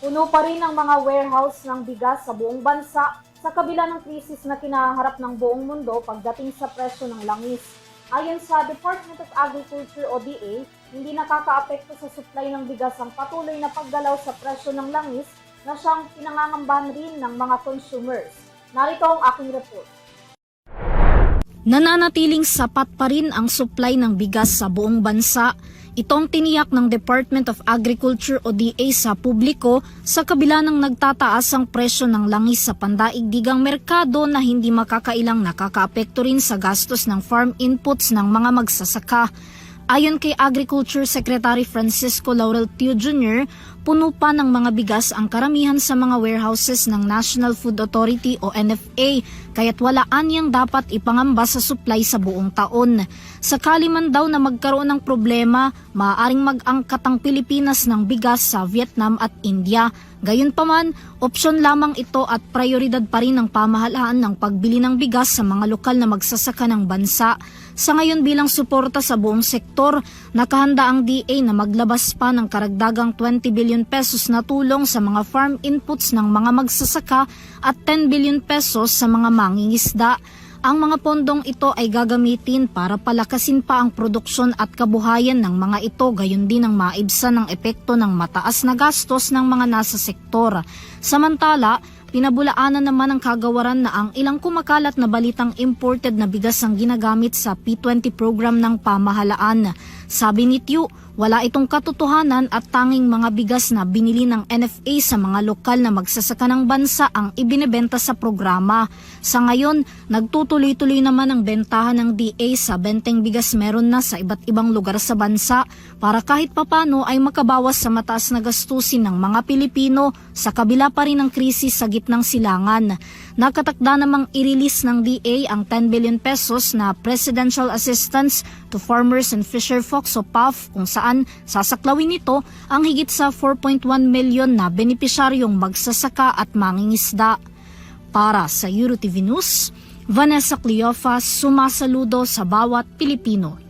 Puno pa rin ang mga warehouse ng bigas sa buong bansa sa kabila ng krisis na kinaharap ng buong mundo pagdating sa presyo ng langis. Ayon sa Department of Agriculture o DA, hindi nakakaapekto sa supply ng bigas ang patuloy na paggalaw sa presyo ng langis na siyang pinangangambahan rin ng mga consumers. Narito ang aking report. Nananatiling sapat pa rin ang supply ng bigas sa buong bansa. Itong tiniyak ng Department of Agriculture o DA sa publiko sa kabila ng nagtataas ang presyo ng langis sa pandaigdigang merkado na hindi makakailang nakakaapekto rin sa gastos ng farm inputs ng mga magsasaka. Ayon kay Agriculture Secretary Francisco Laurel Tio Jr., puno pa ng mga bigas ang karamihan sa mga warehouses ng National Food Authority o NFA, kaya't wala anyang dapat ipangamba sa supply sa buong taon. Sakali man daw na magkaroon ng problema, maaaring mag-angkat ang Pilipinas ng bigas sa Vietnam at India. Gayunpaman, opsyon lamang ito at prioridad pa rin ng pamahalaan ng pagbili ng bigas sa mga lokal na magsasaka ng bansa. Sa ngayon bilang suporta sa buong sektor, nakahanda ang DA na maglabas pa ng karagdagang 20 billion pesos na tulong sa mga farm inputs ng mga magsasaka at 10 billion pesos sa mga mangingisda. Ang mga pondong ito ay gagamitin para palakasin pa ang produksyon at kabuhayan ng mga ito, gayon din ang maibsan ng epekto ng mataas na gastos ng mga nasa sektor. Samantala, pinabulaanan naman ng kagawaran na ang ilang kumakalat na balitang imported na bigas ang ginagamit sa P20 program ng pamahalaan. Sabi ni Tio, wala itong katotohanan at tanging mga bigas na binili ng NFA sa mga lokal na magsasaka ng bansa ang ibinebenta sa programa. Sa ngayon, nagtutuloy-tuloy naman ang bentahan ng DA sa benteng bigas meron na sa iba't ibang lugar sa bansa para kahit papano ay makabawas sa mataas na gastusin ng mga Pilipino sa kabila pa rin ng krisis sa gitnang silangan. Nakatakda namang i-release ng DA ang 10 billion pesos na Presidential Assistance to Farmers and Fisher Folks o PAF kung saan sasaklawin nito ang higit sa 4.1 million na benepisyaryong magsasaka at mangingisda. Para sa EuroTV News, Vanessa Cleofas, sumasaludo sa bawat Pilipino.